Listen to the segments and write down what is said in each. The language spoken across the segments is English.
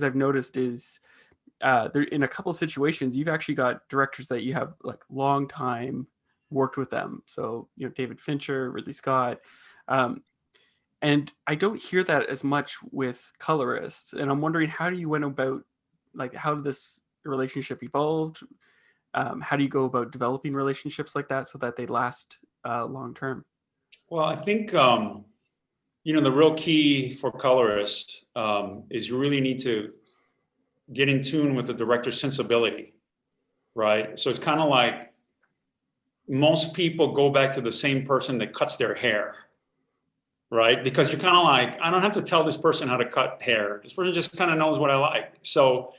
I've noticed is there, in a couple of situations, you've actually got directors that you have like long time worked with them. So, David Fincher, Ridley Scott. And I don't hear that as much with colorists. And I'm wondering, how do you went about, like, how did this relationship evolved? How do you go about developing relationships like that so that they last long term? Well, I think, the real key for colorists is you really need to get in tune with the director's sensibility, right? So it's kind of like most people go back to the same person that cuts their hair, right? Because you're kind of like, I don't have to tell this person how to cut hair. This person just kind of knows what I like. So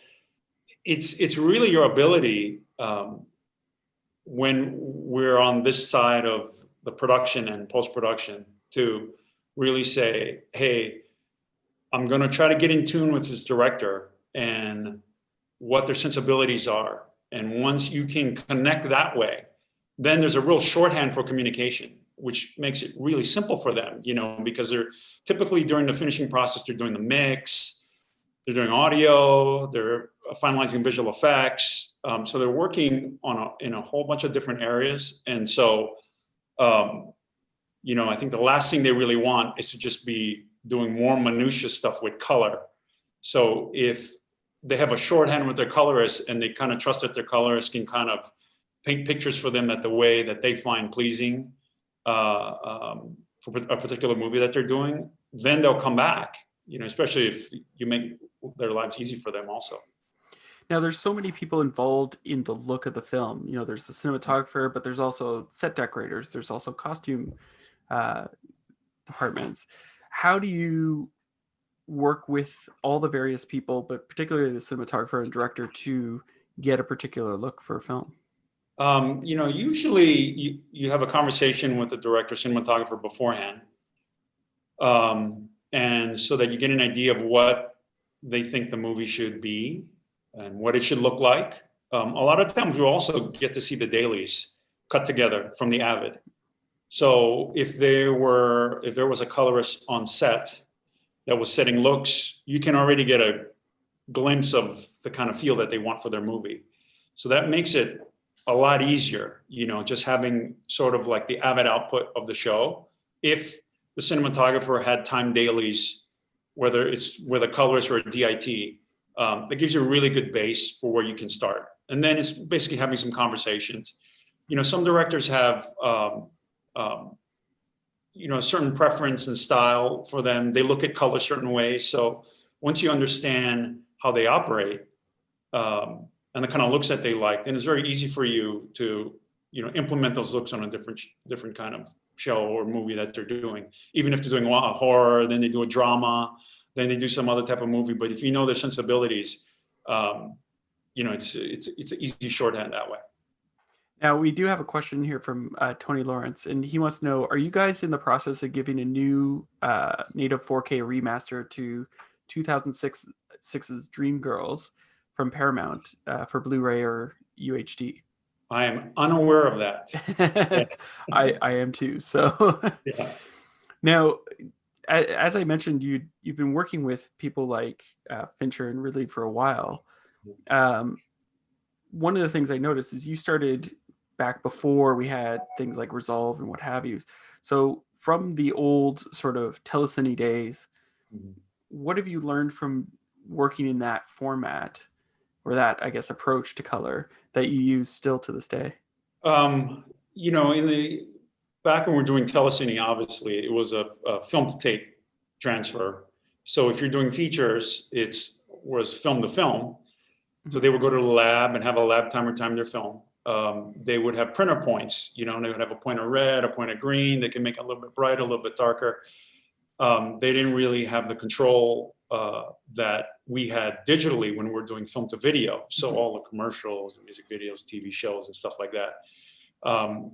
it's really your ability when we're on this side of the production and post-production to really say, hey, I'm going to try to get in tune with this director and what their sensibilities are. And once you can connect that way, then there's a real shorthand for communication, which makes it really simple for them, because they're typically during the finishing process, they're doing the mix, they're doing audio, they're finalizing visual effects. So they're working in a whole bunch of different areas. And so, I think the last thing they really want is to just be doing more minutiae stuff with color. So if they have a shorthand with their colorists and they kind of trust that their colorists can kind of paint pictures for them the way that they find pleasing for a particular movie that they're doing, then they'll come back, especially if you make their lives easy for them also. Now, there's so many people involved in the look of the film. There's the cinematographer, but there's also set decorators. There's also costume departments. How do you work with all the various people, but particularly the cinematographer and director, to get a particular look for a film? Usually you have a conversation with the director, cinematographer beforehand. And so that you get an idea of what they think the movie should be and what it should look like. A lot of times we also get to see the dailies cut together from the Avid. So if there was a colorist on set that was setting looks, you can already get a glimpse of the kind of feel that they want for their movie. So that makes it a lot easier, just having sort of like the Avid output of the show. If the cinematographer had time dailies, whether it's with a colorist or a DIT, that gives you a really good base for where you can start. And then it's basically having some conversations. Some directors have, a certain preference and style for them. They look at color certain ways. So once you understand how they operate and the kind of looks that they like, then it's very easy for you to, implement those looks on a different kind of show or movie that they're doing. Even if they're doing a horror, then they do a drama, then they do some other type of movie. But if you know their sensibilities, it's an easy shorthand that way. Now, we do have a question here from Tony Lawrence, and he wants to know, are you guys in the process of giving a new native 4K remaster to 2006's Dreamgirls from Paramount for Blu-ray or UHD? I am unaware of that. I am too. So yeah. Now, as I mentioned, you've been working with people like Fincher and Ridley for a while. One of the things I noticed is you started back before we had things like Resolve and what have you. So from the old sort of telecine days, what have you learned from working in that format, or that, I guess, approach to color that you use still to this day? Back when we were doing telecine, obviously it was a film to tape transfer. So if you're doing features, was film to film. So they would go to the lab and have a lab timer time their film. They would have printer points, and they would have a point of red, a point of green. They can make it a little bit brighter, a little bit darker. They didn't really have the control that we had digitally when we were doing film to video. So all the commercials, music videos, TV shows, and stuff like that,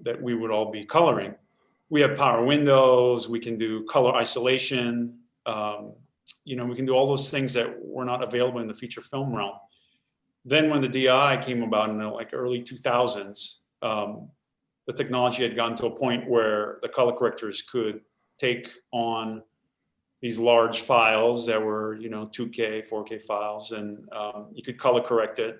that we would all be coloring. We have power windows. We can do color isolation. We can do all those things that were not available in the feature film realm. Then when the DI came about in the early 2000s, the technology had gotten to a point where the color correctors could take on these large files that were, 2K, 4K files, and you could color correct it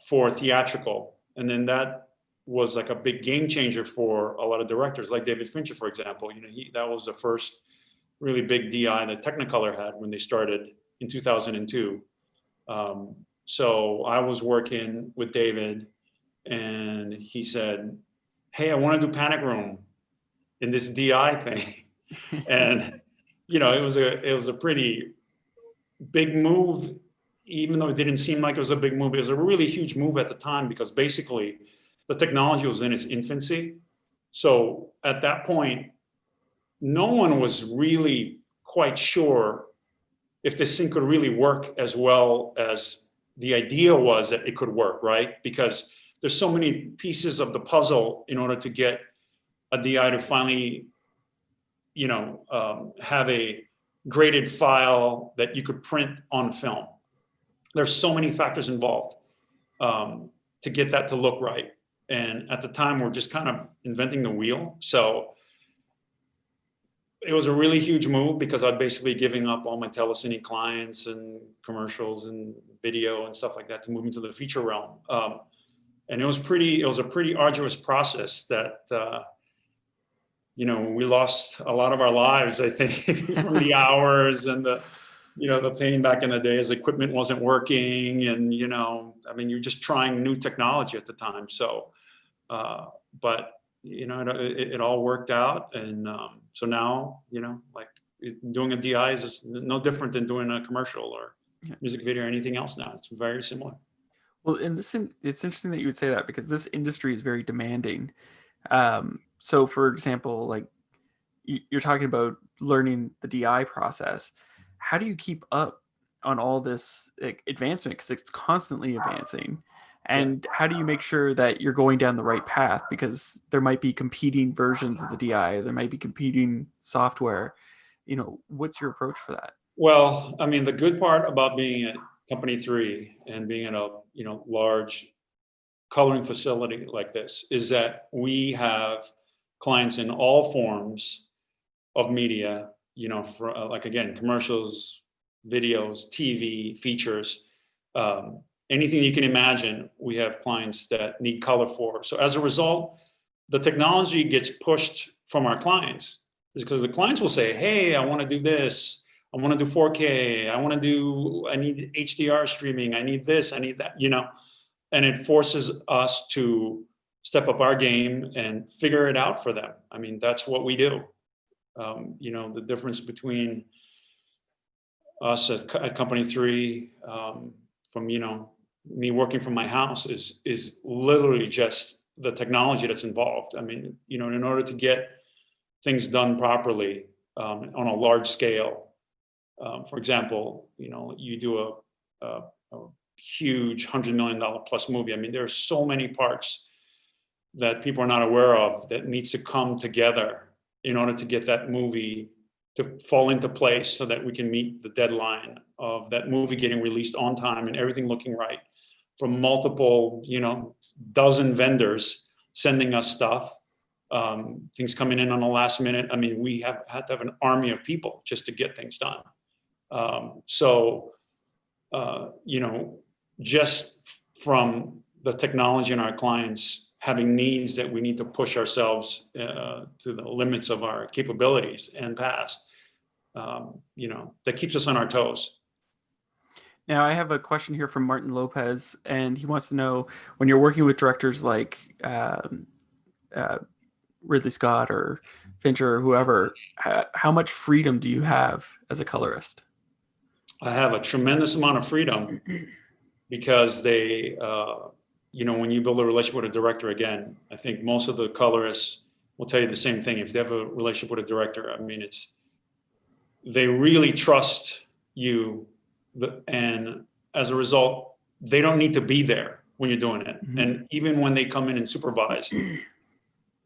for theatrical. And then that was like a big game changer for a lot of directors, like David Fincher, for example. That was the first really big DI that Technicolor had when they started in 2002. So I was working with David, and he said, "Hey, I want to do Panic Room in this DI thing," and it was a pretty big move, even though it didn't seem like it was a big move. It was a really huge move at the time because basically the technology was in its infancy. So at that point, no one was really quite sure if this thing could really work as well as the idea was that it could work, right? Because there's so many pieces of the puzzle in order to get a DI to finally, have a graded file that you could print on film. There's so many factors involved to get that to look right. And at the time, we're just kind of inventing the wheel. So it was a really huge move because I'd basically giving up all my telecine clients and commercials and video and stuff like that to move into the feature realm. And it was a pretty arduous process that, we lost a lot of our lives, I think, from the hours and the pain back in the days. Equipment wasn't working, and you're just trying new technology at the time. So, but it all worked out, and so now doing a DI is no different than doing a commercial or music video or anything else. Now it's very similar. Well, it's interesting that you would say that, because this industry is very demanding. So, for example, like you're talking about learning the DI process. How do you keep up on all this advancement? Because it's constantly advancing. And how do you make sure that you're going down the right path? Because there might be competing versions of the DI. There might be competing software. What's your approach for that? Well, the good part about being at Company 3 and being in a large coloring facility like this is that we have clients in all forms of media, for again, commercials, videos, TV, features, anything you can imagine, we have clients that need color for. So as a result, the technology gets pushed from our clients, because the clients will say, "Hey, I want to do this. I want to do 4K. I need HDR streaming. I need this. I need that," and it forces us to step up our game and figure it out for them. That's what we do. The difference between us at Company 3 from, me working from my house is literally just the technology that's involved. In order to get things done properly on a large scale, for example, you do a huge $100 million plus movie. There are so many parts that people are not aware of that needs to come together in order to get that movie to fall into place so that we can meet the deadline of that movie getting released on time and everything looking right, from multiple, dozen vendors sending us stuff, things coming in on the last minute. We have had to have an army of people just to get things done. Just from the technology and our clients having needs that we need to push ourselves to the limits of our capabilities and past, that keeps us on our toes. Now, I have a question here from Martin Lopez, and he wants to know, when you're working with directors like Ridley Scott or Fincher or whoever, how much freedom do you have as a colorist? I have a tremendous amount of freedom because they, when you build a relationship with a director, again, I think most of the colorists will tell you the same thing. If they have a relationship with a director, they really trust you. And as a result, they don't need to be there when you're doing it. Mm-hmm. And even when they come in and supervise,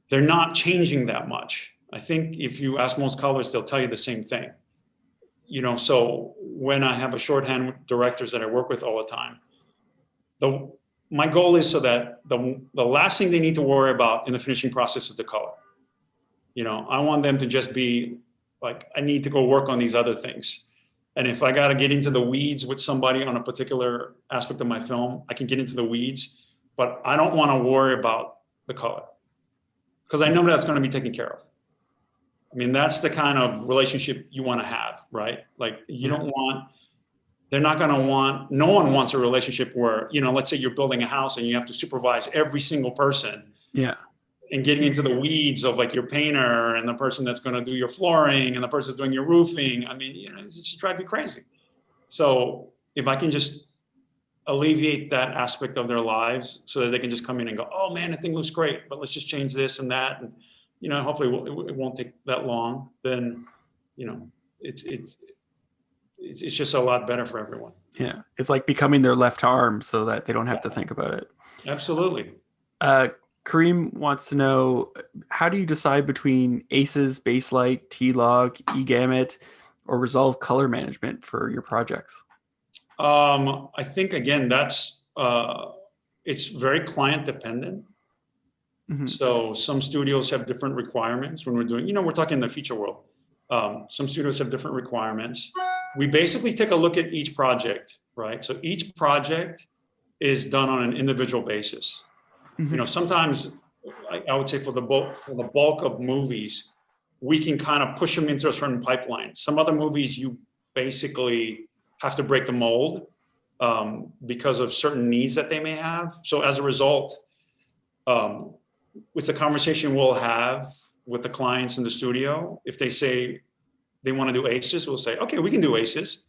they're not changing that much. I think if you ask most colorists, they'll tell you the same thing. So when I have a shorthand with directors that I work with all the time, my goal is so that the last thing they need to worry about in the finishing process is the color. I want them to just be Like, I need to go work on these other things. And if I got to get into the weeds with somebody on a particular aspect of my film, I can get into the weeds, but I don't want to worry about the color because I know that's going to be taken care of. I mean, that's the kind of relationship you want to have, right? Like, you don't want, they're not going to want, no one wants a relationship where, you know, let's say you're building a house and you have to supervise every single person. Yeah. And getting into the weeds of like your painter and the person that's going to do your flooring and the person that's doing your roofing. I mean, you know, it just drives you crazy. So if I can just alleviate that aspect of their lives so that they can just come in and go, oh man, that thing looks great, but let's just change this and that. And, you know, hopefully it won't take that long. Then, you know, it's just a lot better for everyone. Yeah. It's like becoming their left arm so that they don't have to think about it. Absolutely. Kareem wants to know, how do you decide between ACES, Baselight, T-Log, eGamut, or Resolve color management for your projects? I think, again, that's, it's very client dependent. Mm-hmm. So some studios have different requirements when we're doing, you know, we're talking in the feature world. Some studios have different requirements. We basically take a look at each project, right? So each project is done on an individual basis. Mm-hmm. You know, sometimes I would say for the bulk of movies, we can kind of push them into a certain pipeline. Some other movies, you basically have to break the mold because of certain needs that they may have. So as a result, it's a conversation we'll have with the clients in the studio. If they say they want to do ACES, we'll say, okay, we can do ACES.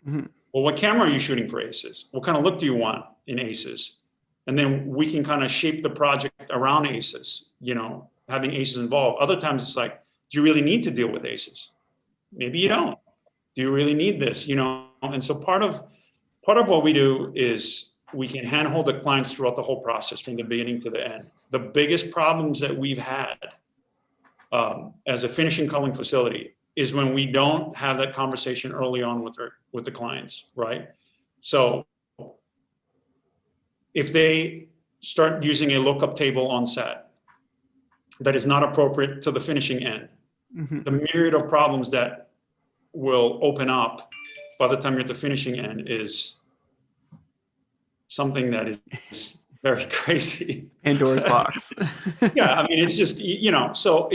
Mm-hmm. Well, what camera are you shooting for ACES? What kind of look do you want in ACES? And then we can kind of shape the project around ACES, you know, having ACES involved. Other times it's like, do you really need to deal with ACES? Maybe you don't. Do you really need this? You know, and so part of what we do is we can handhold the clients throughout the whole process from the beginning to the end. The biggest problems that we've had as a finishing coloring facility is when we don't have that conversation early on with the clients, right? So if they start using a lookup table on set that is not appropriate to the finishing end, mm-hmm. the myriad of problems that will open up by the time you're at the finishing end is something that is very crazy. Pandora's box. Yeah, I mean, it's just, you know, so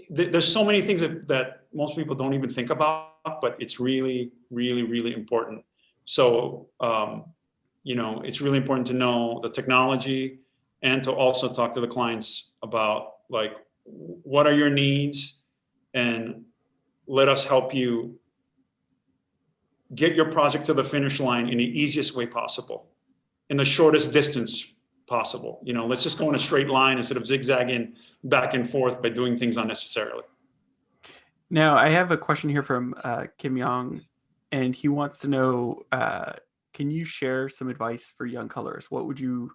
there's so many things that most people don't even think about, but it's really, really, really important. So, you know, it's really important to know the technology and to also talk to the clients about, like, what are your needs, and let us help you get your project to the finish line in the easiest way possible, in the shortest distance possible. You know, let's just go in a straight line instead of zigzagging back and forth by doing things unnecessarily. Now, I have a question here from Kim Young, and he wants to know, can you share some advice for young colorists? What would you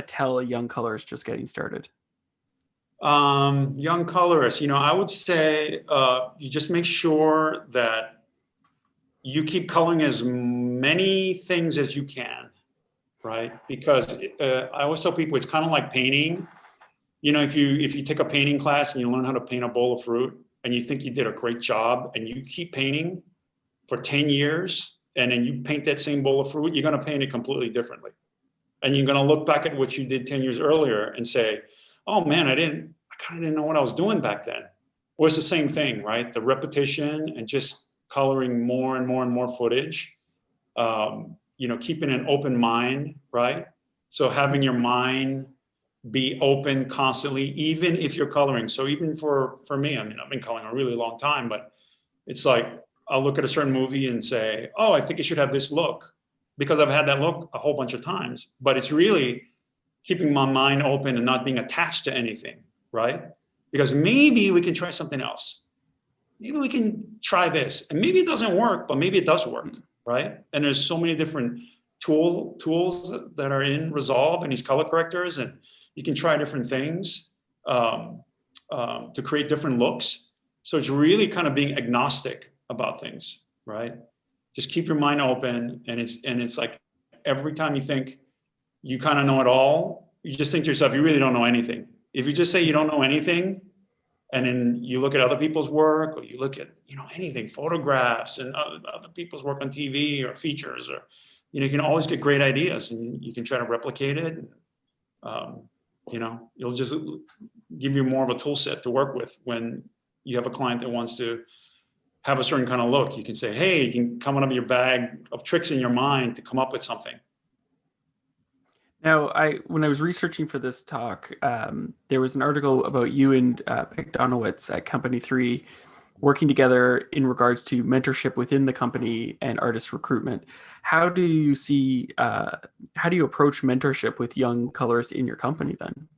tell a young colorist just getting started? Young colorists, you know, I would say you just make sure that you keep coloring as many things as you can, right? Because I always tell people it's kind of like painting. You know, if you take a painting class and you learn how to paint a bowl of fruit and you think you did a great job and you keep painting for 10 years and then you paint that same bowl of fruit, you're going to paint it completely differently. And you're going to look back at what you did 10 years earlier and say, oh man, I kind of didn't know what I was doing back then. Well, it's the same thing, right? The repetition and just coloring more and more and more footage, you know, keeping an open mind, right? So having your mind be open constantly, even if you're coloring. So even for me, I mean, I've been coloring a really long time, but it's like, I'll look at a certain movie and say, oh, I think it should have this look, because I've had that look a whole bunch of times. But it's really keeping my mind open and not being attached to anything, right? Because maybe we can try something else. Maybe we can try this, and maybe it doesn't work, but maybe it does work, right? And there's so many different tools that are in Resolve and these color correctors, and you can try different things to create different looks. So it's really kind of being agnostic about things, right? Just keep your mind open, and it's like every time you think you kind of know it all, you just think to yourself, you really don't know anything. If you just say you don't know anything, And then you look at other people's work, or you look at, anything, photographs and other people's work on TV or features, or, you can always get great ideas and you can try to replicate it. It'll just give you more of a tool set to work with when you have a client that wants to have a certain kind of look. You can say, hey, you can come out of your bag of tricks in your mind to come up with something. Now, when I was researching for this talk, there was an article about you and Bogdanowicz at Company 3 working together in regards to mentorship within the company and artist recruitment. How do you approach mentorship with young colorists in your company then?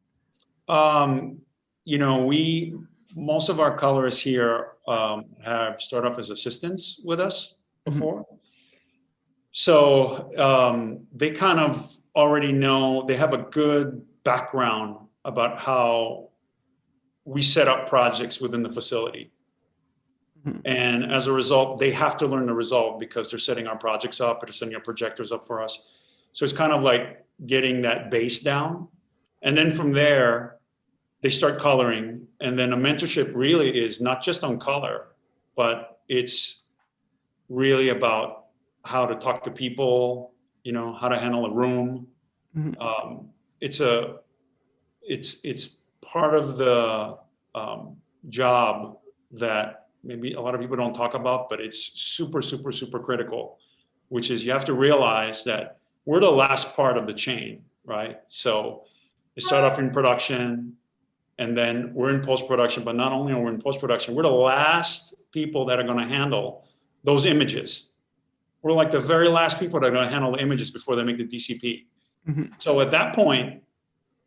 Most of our colorists here have started off as assistants with us before. Mm-hmm. So they kind of already know, they have a good background about how we set up projects within the facility. Mm-hmm. And as a result, they have to learn the result because they're setting our projects up, or they're setting our projectors up for us. So it's kind of like getting that base down. And then from there, they start coloring. And then a mentorship really is not just on color, but it's really about how to talk to people, how to handle a room. Mm-hmm. It's part of the job that maybe a lot of people don't talk about, but it's super, super, super critical, which is you have to realize that we're the last part of the chain, right? So we start off in production, and then we're in post-production, but not only are we in post-production, we're the last people that are going to handle those images. We're like the very last people that are going to handle the images before they make the DCP. Mm-hmm. So at that point,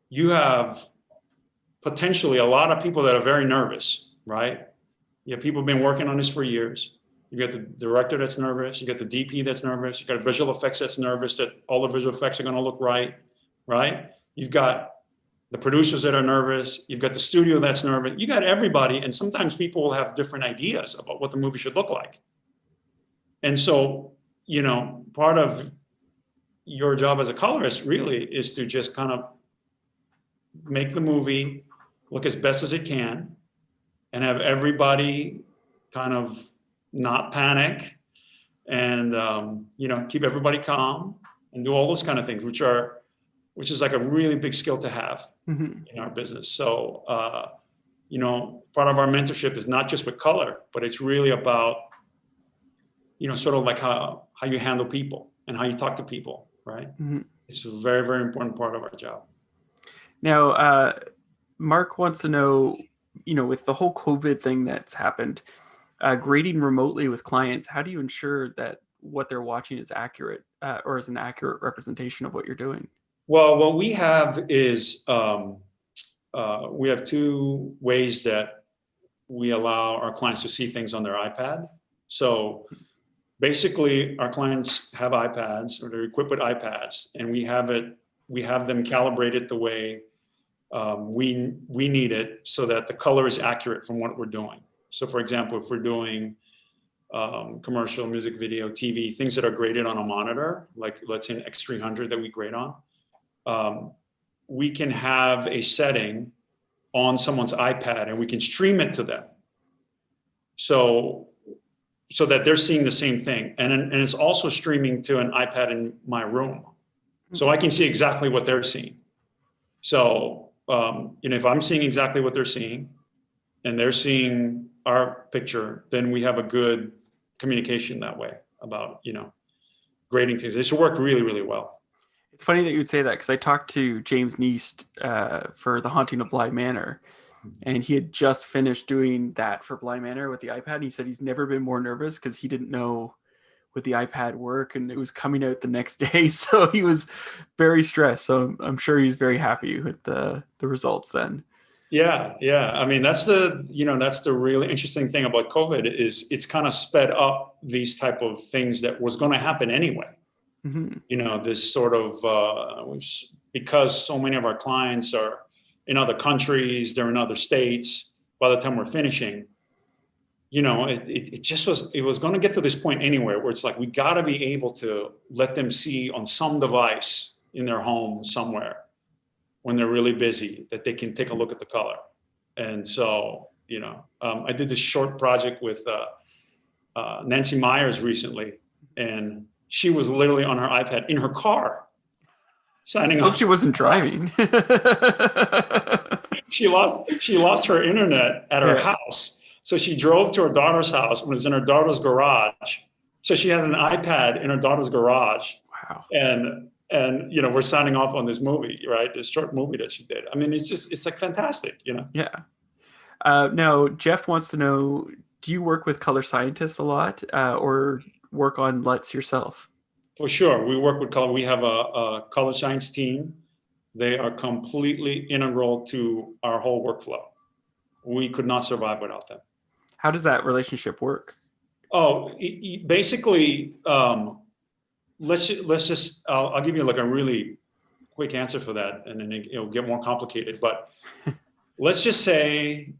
you have potentially a lot of people that are very nervous, right? You have people who've been working on this for years. You got the director that's nervous. You got the DP that's nervous. You got visual effects that's nervous that all the visual effects are going to look right? You've got the producers that are nervous. You've got the studio that's nervous. You got everybody, and sometimes people will have different ideas about what the movie should look like. And so, part of your job as a colorist really is to just kind of make the movie look as best as it can and have everybody kind of not panic and, keep everybody calm and do all those kind of things, which is like a really big skill to have in our business. So, part of our mentorship is not just with color, but it's really about, sort of like how you handle people and how you talk to people, right? Mm-hmm. It's a very, very important part of our job. Now, Mark wants to know, with the whole COVID thing that's happened, grading remotely with clients, how do you ensure that what they're watching is accurate or is an accurate representation of what you're doing? Well, what we have is we have two ways that we allow our clients to see things on their iPad. So basically, our clients have iPads, or they're equipped with iPads, and we have them calibrated the way we need it so that the color is accurate from what we're doing. So for example, if we're doing commercial, music video, TV, things that are graded on a monitor, like let's say an X300 that we grade on, we can have a setting on someone's iPad and we can stream it to them. So that they're seeing the same thing. And it's also streaming to an iPad in my room. So I can see exactly what they're seeing. So, if I'm seeing exactly what they're seeing and they're seeing our picture, then we have a good communication that way about, grading things. It's worked really, really well. It's funny that you would say that because I talked to James Neist for The Haunting of Bly Manor, and he had just finished doing that for Bly Manor with the iPad. And he said he's never been more nervous because he didn't know would the iPad work, and it was coming out the next day. So he was very stressed. So I'm sure he's very happy with the results then. Yeah. I mean, that's the really interesting thing about COVID is it's kind of sped up these type of things that was going to happen anyway. Mm-hmm. This sort of, because so many of our clients are in other countries, they're in other states, by the time we're finishing, it was going to get to this point anyway, where it's like, we got to be able to let them see on some device in their home somewhere when they're really busy, that they can take a look at the color. And so, I did this short project with Nancy Myers recently, and she was literally on her iPad in her car signing Hope off. she wasn't driving. She lost her internet at her house. So she drove to her daughter's house and was in her daughter's garage. So she has an iPad in her daughter's garage. Wow. And we're signing off on this movie, right? This short movie that she did. I mean, it's like fantastic, Yeah. Now, Jeff wants to know, do you work with color scientists a lot or work on LUTs yourself? For sure. We work with color. We have a color science team. They are completely integral to our whole workflow. We could not survive without them. How does that relationship work? Oh, basically, let's just, I'll give you like a really quick answer for that, and then it'll get more complicated. But let's just say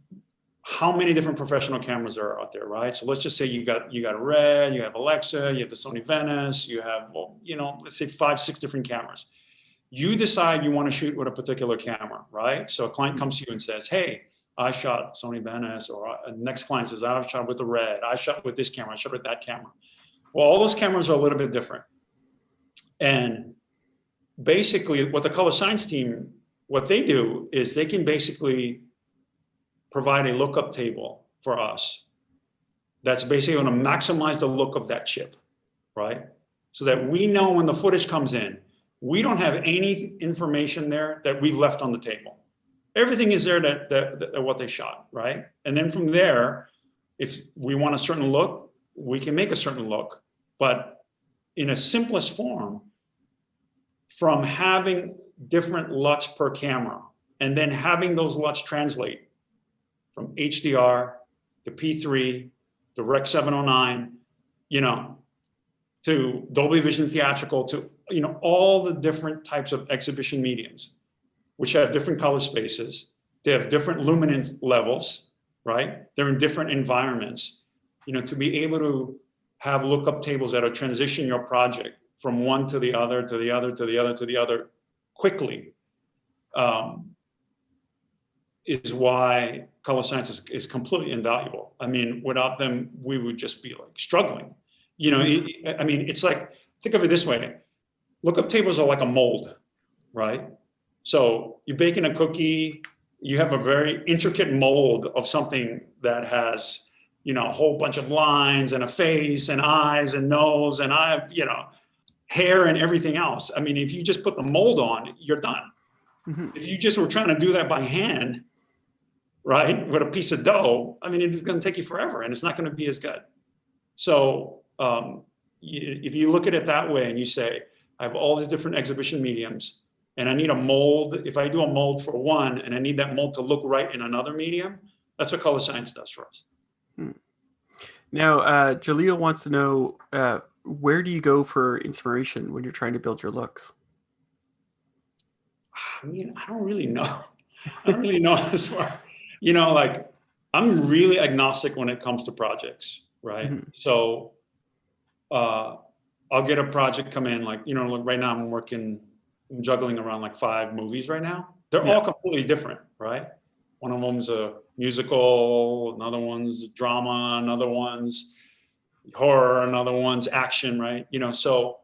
how many different professional cameras are out there, right? So let's just say you got Red, you have Alexa, you have the Sony Venice, you have, let's say 5-6 different cameras. You decide you want to shoot with a particular camera, right? So a client comes to you and says, hey, I shot Sony Venice, or next client says, I shot with the Red, I shot with this camera, I shot with that camera. Well, all those cameras are a little bit different. And basically what the color science team, what they do is they can basically provide a lookup table for us that's basically going to maximize the look of that chip, right? So that we know when the footage comes in, we don't have any information there that we've left on the table. Everything is there that what they shot, right? And then from there, if we want a certain look, we can make a certain look, but in a simplest form, from having different LUTs per camera, and then having those LUTs translate from HDR to P3 to Rec 709, to Dolby Vision theatrical, to all the different types of exhibition mediums, which have different color spaces. They have different luminance levels, right? They're in different environments. To be able to have lookup tables that are transition your project from one to the other, to the other, to the other, to the other quickly, is why color science is completely invaluable. I mean, without them, we would just be like struggling. It's like, think of it this way. Lookup tables are like a mold, right? So you're baking a cookie, you have a very intricate mold of something that has, a whole bunch of lines and a face and eyes and nose and hair and everything else. I mean, if you just put the mold on, you're done. Mm-hmm. If you just were trying to do that by hand, right, with a piece of dough, I mean, it's going to take you forever and it's not going to be as good. So if you look at it that way and you say, I have all these different exhibition mediums and I need a mold, if I do a mold for one and I need that mold to look right in another medium, that's what color science does for us. Now, Jaleel wants to know, where do you go for inspiration when you're trying to build your looks? I mean, I don't really know. I don't really know as far, I'm really agnostic when it comes to projects, right? Mm-hmm. So I'll get a project come in, like right now I'm juggling around like 5 movies right now. They're all completely different, right? One of them's a musical, another one's drama, another one's horror, another one's action, right? So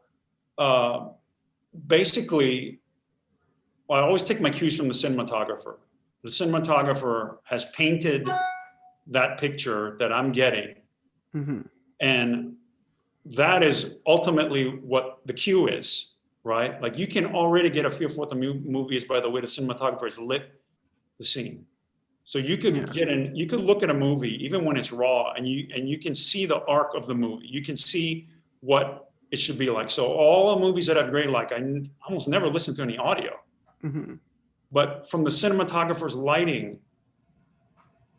basically, I always take my cues from the cinematographer. The cinematographer has painted that picture that I'm getting. Mm-hmm. And that is ultimately what the cue is, right? Like you can already get a feel for what the movie is by the way the cinematographer has lit the scene. So you could you could look at a movie even when it's raw, and you can see the arc of the movie. You can see what it should be like. So all the movies that I've graded, like I almost never listen to any audio. Mm-hmm. But from the cinematographer's lighting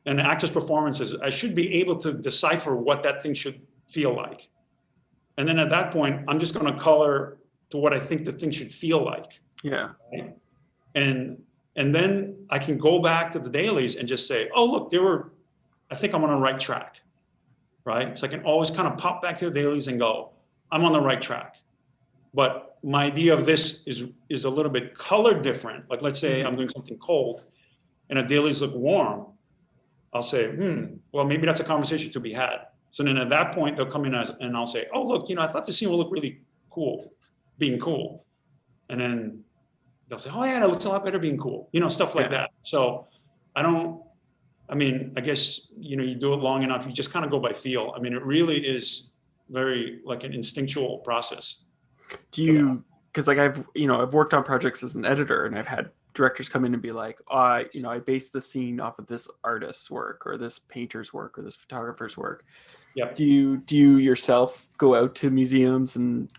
and the actor's performances, I should be able to decipher what that thing should feel like. And then at that point, I'm just going to color to what I think the thing should feel like. Yeah. Right? And then I can go back to the dailies and just say, oh, look, I think I'm on the right track, right? So I can always kind of pop back to the dailies and go, I'm on the right track. But my idea of this is a little bit color different. Like let's say I'm doing something cold and the dailies look warm. I'll say, well, maybe that's a conversation to be had. So then at that point, they'll come in and I'll say, oh, look, I thought the scene will look really cool, being cool. And then they'll say, oh yeah, that looks a lot better being cool, stuff like that. So I guess, you do it long enough, you just kind of go by feel. I mean, it really is very like an instinctual process. Do you, because like I've worked on projects as an editor, and I've had directors come in and be like, I based the scene off of this artist's work or this painter's work or this photographer's work. Yeah. Do you yourself go out to museums and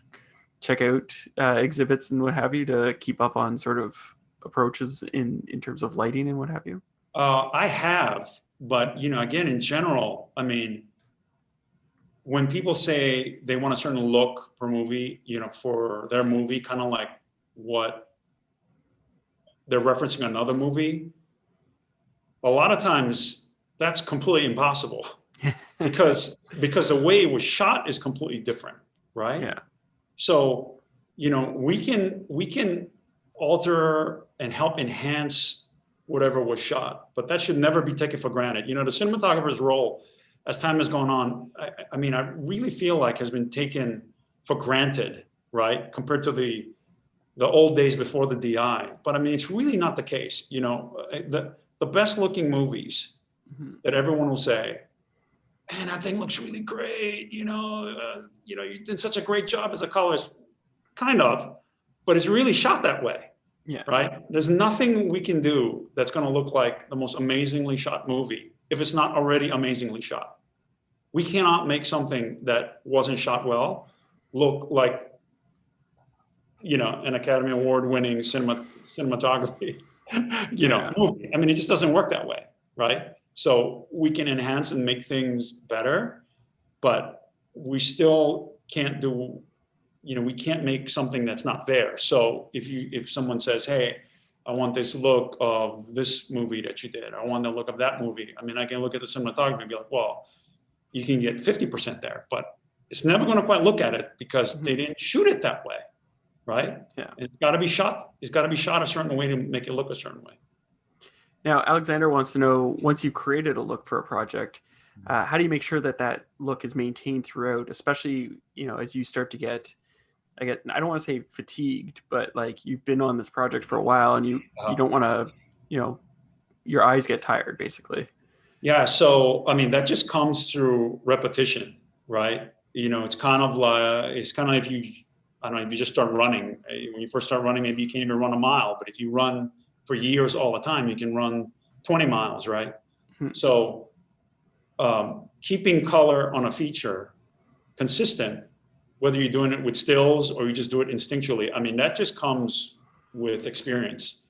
check out exhibits and what have you to keep up on sort of approaches in terms of lighting and what have you? I have, but again, in general, I mean, when people say they want a certain look per movie, for their movie, kind of like what they're referencing another movie, a lot of times that's completely impossible because the way it was shot is completely different, right? Yeah. So, we can alter and help enhance whatever was shot, but that should never be taken for granted. The cinematographer's role, as time has gone on, I really feel like has been taken for granted, right? Compared to the old days before the DI. But it's really not the case. The best looking movies that everyone will say, man, that thing looks really great. You did such a great job as a colorist, kind of, but it's really shot that way. Yeah. Right. There's nothing we can do that's going to look like the most amazingly shot movie if it's not already amazingly shot. We cannot make something that wasn't shot well look like, an Academy Award winning cinematography, movie. It just doesn't work that way. Right. So we can enhance and make things better, but we still can't do, we can't make something that's not there. So if someone says, hey, I want this look of this movie that you did, I want the look of that movie. I can look at the cinematography and be like, well, you can get 50% there, but it's never going to quite look at it because they didn't shoot it that way. Right. Yeah. It's got to be shot. It's got to be shot a certain way to make it look a certain way. Now, Alexander wants to know, once you've created a look for a project, how do you make sure that look is maintained throughout, especially, as you start to get, I don't want to say fatigued, but like you've been on this project for a while and you don't want to, your eyes get tired basically. Yeah. So, that just comes through repetition, right? It's kind of if you just start running. When you first start running, maybe you can't even run a mile, but if you run for years all the time, you can run 20 miles, right? So keeping color on a feature consistent, whether you're doing it with stills or you just do it instinctually, that just comes with experience,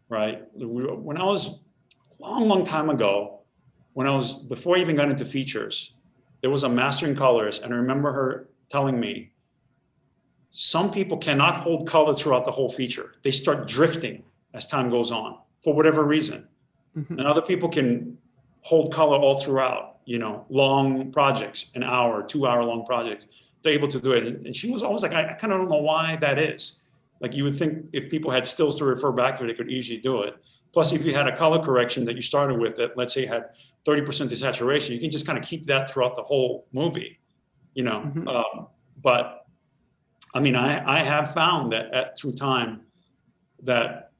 right? When I was long time ago, before I even got into features, there was a mastering colorist, and I remember her telling me, some people cannot hold color throughout the whole feature. They start drifting as time goes on for whatever reason. And other people can hold color all throughout, long projects, an hour, 2 hour long projects. They're able to do it. And she was always like, I kind of don't know why that is. Like you would think if people had stills to refer back to, they could easily do it. Plus, if you had a color correction that you started with that, let's say had 30% desaturation, you can just kind of keep that throughout the whole movie, but I have found that through time that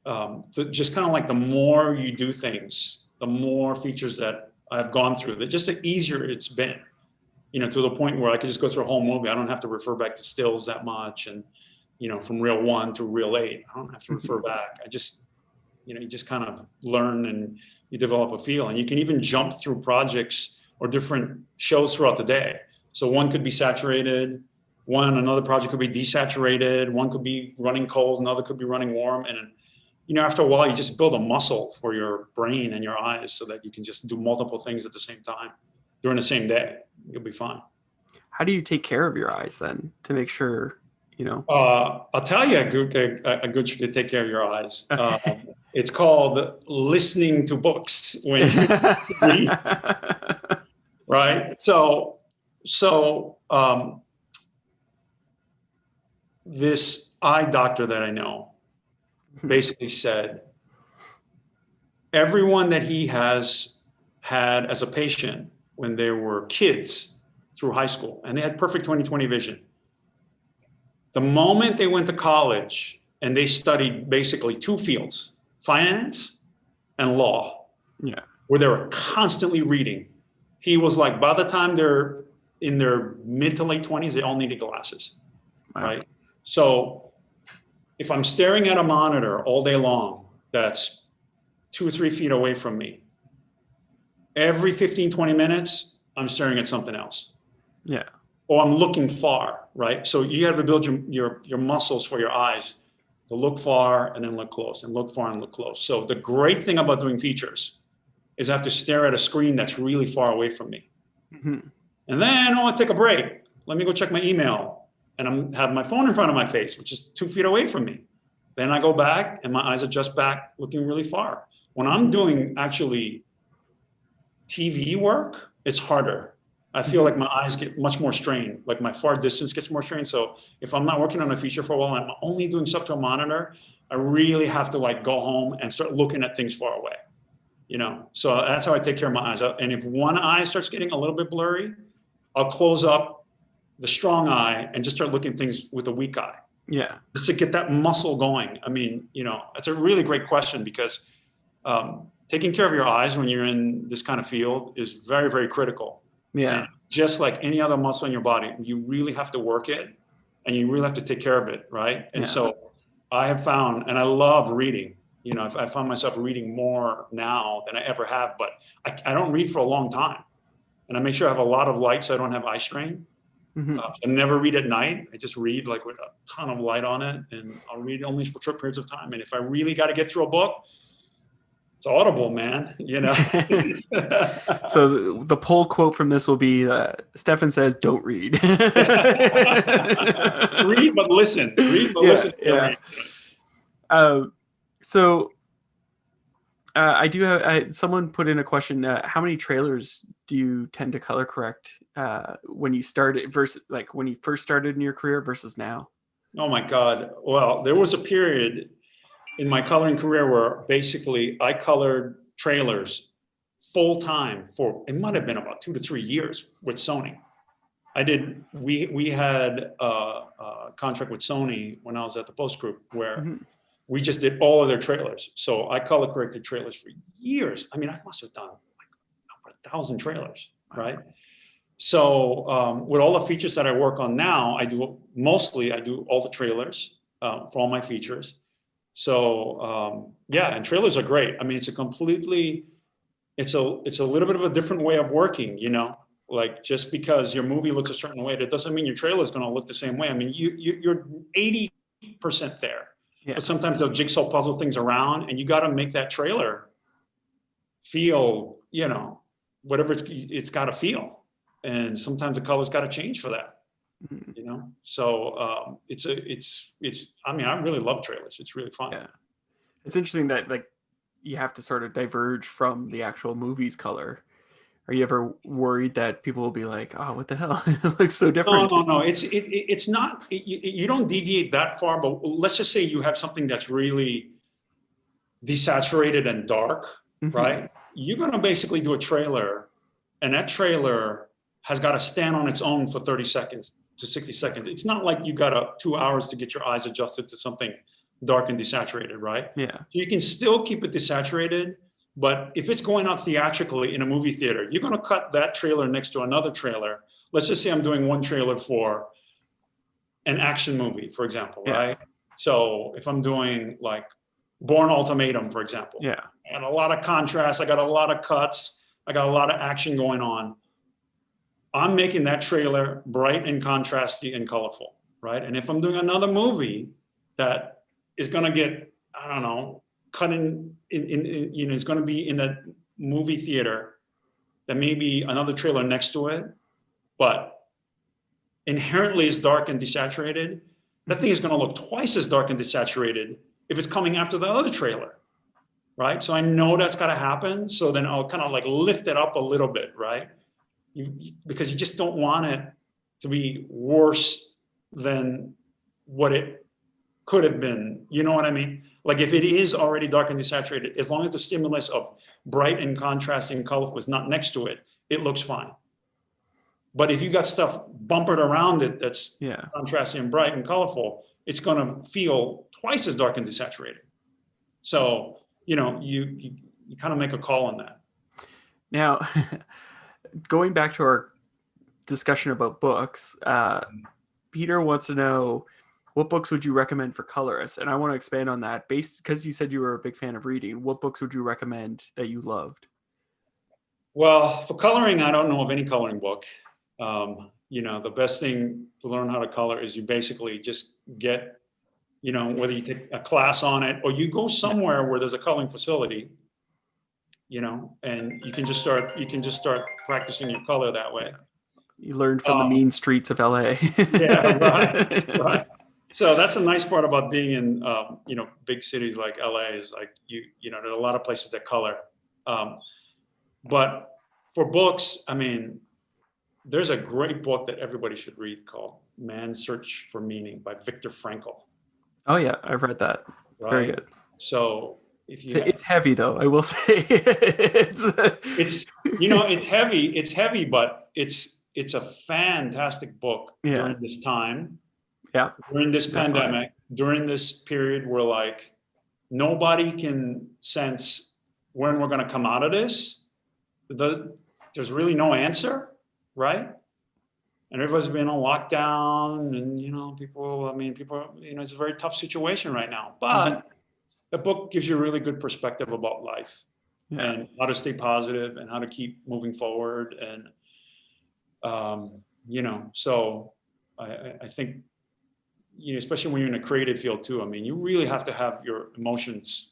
just kind of like the more you do things, the more features that I've gone through, that just the easier it's been, to the point where I could just go through a whole movie. I don't have to refer back to stills that much. And, from reel 1 to reel 8, I don't have to refer back. I just, you just kind of learn and you develop a feel, and you can even jump through projects or different shows throughout the day. So one could be saturated, another project could be desaturated, one could be running cold, another could be running warm. And after a while, you just build a muscle for your brain and your eyes so that you can just do multiple things at the same time during the same day. You'll be fine. How do you take care of your eyes then to make sure, I'll tell you a good trick to take care of your eyes. It's called listening to books when you read. Right? So this eye doctor that I know basically said everyone that he has had as a patient when they were kids through high school, and they had perfect 20/20 vision. The moment they went to college and they studied basically two fields, finance and law, where they were constantly reading, he was like, by the time they're in their mid to late 20s, they all needed glasses, right? So if I'm staring at a monitor all day long, that's 2 or 3 feet away from me, every 15, 20 minutes, I'm staring at something else. Yeah. Or I'm looking far, right? So you have to build your muscles for your eyes to look far and then look close, and look far and look close. So the great thing about doing features is I have to stare at a screen that's really far away from me. Mm-hmm. And then I want to take a break. Let me go check my email. And I'm have my phone in front of my face, which is 2 feet away from me. Then I go back and my eyes adjust back, looking really far. When I'm doing actually TV work, it's harder. I feel like my eyes get much more strained, like my far distance gets more strained. So if I'm not working on a feature for a while, and I'm only doing stuff to a monitor, I really have to like go home and start looking at things far away, you know? So that's how I take care of my eyes. And if one eye starts getting a little bit blurry, I'll close up the strong eye and just start looking at things with the weak eye. Yeah. Just to get that muscle going. I mean, you know, that's a really great question, because taking care of your eyes when you're in this kind of field is very, very critical. Yeah. And just like any other muscle in your body, you really have to work it and you really have to take care of it, right? And so I have found, and I love reading, you know, I find myself reading more now than I ever have, but I don't read for a long time. And I make sure I have a lot of light so I don't have eye strain. Mm-hmm. I never read at night. I just read like with a ton of light on it, and I'll read only for short periods of time. And if I really got to get through a book, it's Audible, man, you know. So the poll quote from this will be, Stephen says, don't read. Read, but listen. Read, but listen. Yeah. So I do have, someone put in a question, how many trailers do you tend to color correct when you started versus like when you first started in your career versus now? Oh my God. Well, there was a period in my coloring career where basically I colored trailers full time for, it might have been about 2 to 3 years with Sony. We had a contract with Sony when I was at the Post Group where we just did all of their trailers. So I color corrected trailers for years. I mean, I must have done like over 1,000 trailers, right? So with all the features that I work on now, I do all the trailers for all my features. So yeah, and trailers are great. I mean, it's a little bit of a different way of working, you know, like just because your movie looks a certain way, that doesn't mean your trailer is going to look the same way. I mean, you're 80% there, but sometimes they'll jigsaw puzzle things around, and you got to make that trailer feel, you know, whatever it's got to feel. And sometimes the color's got to change for that. You know, so I mean, I really love trailers. It's really fun. Yeah, it's interesting that like you have to sort of diverge from the actual movie's color. Are you ever worried that people will be like, "Oh, what the hell? It looks so different"? No. It's not. You don't deviate that far. But let's just say you have something that's really desaturated and dark, right? You're gonna basically do a trailer, and that trailer has got to stand on its own for 30 seconds. To 60 seconds. It's not like you got 2 hours to get your eyes adjusted to something dark and desaturated, right? Yeah. You can still keep it desaturated, but if it's going out theatrically in a movie theater, you're going to cut that trailer next to another trailer. Let's just say I'm doing one trailer for an action movie, for example, right? So if I'm doing like Bourne Ultimatum, for example, I got a lot of contrast, I got a lot of cuts, I got a lot of action going on. I'm making that trailer bright and contrasty and colorful, right? And if I'm doing another movie that is going to get, I don't know, cut in you know, it's going to be in that movie theater, that may be another trailer next to it, but inherently is dark and desaturated. That thing is going to look twice as dark and desaturated if it's coming after the other trailer, right? So I know that's got to happen. So then I'll kind of like lift it up a little bit, right? Because you just don't want it to be worse than what it could have been. You know what I mean? Like if it is already dark and desaturated, as long as the stimulus of bright and contrasting and colorful is not next to it, it looks fine. But if you got stuff bumpered around it that's contrasting and bright and colorful, it's going to feel twice as dark and desaturated. So, you know, you kind of make a call on that. Now, going back to our discussion about books, Peter wants to know, what books would you recommend for colorists? And I want to expand on that, because you said you were a big fan of reading. What books would you recommend that you loved? Well, for coloring, I don't know of any coloring book. You know, the best thing to learn how to color is you basically just get, you know, whether you take a class on it or you go somewhere where there's a coloring facility, you know, and you can just start practicing your color that way. You learn from the mean streets of LA. Yeah, right. So that's the nice part about being in, you know, big cities like LA is like, you know, there are a lot of places that color. But for books, I mean, there's a great book that everybody should read called Man's Search for Meaning by Viktor Frankl. Oh yeah, I've read that. It's very good. So if you, it's heavy though, I will say. it's you know, it's heavy, but it's a fantastic book during this time. Yeah. During this pandemic, during this period where like nobody can sense when we're going to come out of this. There's really no answer, right? And everybody's been on lockdown, and you know, people, you know, it's a very tough situation right now. But the book gives you a really good perspective about life and how to stay positive and how to keep moving forward. And you know, so I think, you know, especially when you're in a creative field too, I mean, you really have to have your emotions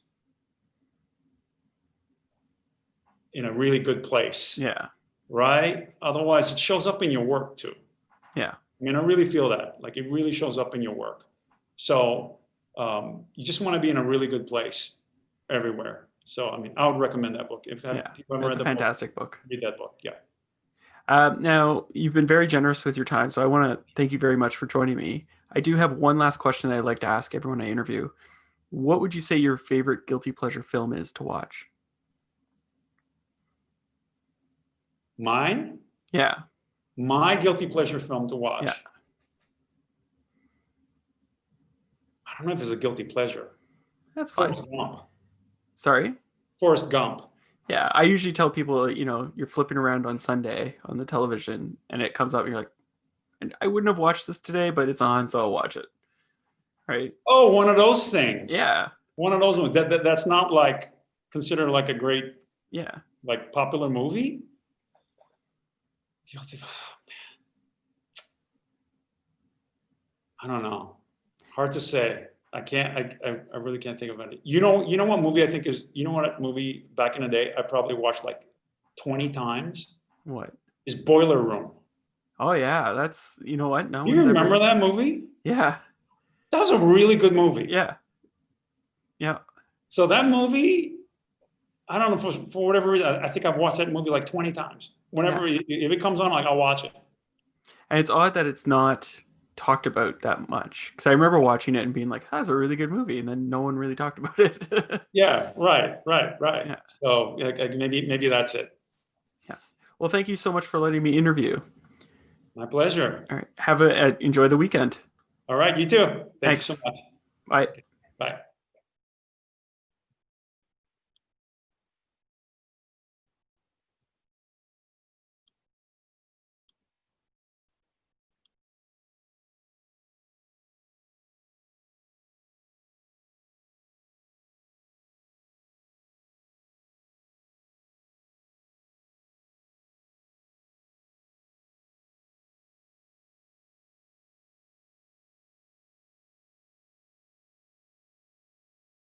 in a really good place. Yeah. Right? Otherwise, it shows up in your work too. Yeah. I mean, I really feel that. Like, it really shows up in your work. So you just want to be in a really good place everywhere. So, I mean, I would recommend that book. If people haven't read the fantastic book. Read that book. Yeah. Now, you've been very generous with your time, so I want to thank you very much for joining me. I do have one last question that I'd like to ask everyone I interview. What would you say your favorite guilty pleasure film is to watch? Mine? Yeah. My guilty pleasure film to watch? Yeah. I don't know if it's a guilty pleasure. That's fine. Forrest Gump. Sorry? Forrest Gump. Yeah, I usually tell people, you know, you're flipping around on Sunday on the television and it comes up and you're like, and I wouldn't have watched this today, but it's on, so I'll watch it. Right? Oh, one of those things. Yeah. One of those ones. That's not like considered like a great, like popular movie. Oh, man. I don't know. Hard to say. I really can't think of it. You know what movie I think is, you know what movie back in the day I probably watched like 20 times? What? Is Boiler Room. Oh yeah, that's, you know what? No. You remember that movie? Yeah. That was a really good movie. Yeah. Yeah. So that movie, I don't know, for whatever reason, I think I've watched that movie like 20 times. Whenever, if it comes on, like, I'll watch it. And it's odd that it's not talked about that much, because I remember watching it and being like, that's a really good movie, and then no one really talked about it. Yeah, right. Yeah. So maybe that's it. Yeah. Well, thank you so much for letting me interview. My pleasure. All right. Enjoy the weekend. All right, you too. Thanks so much. Bye. Bye.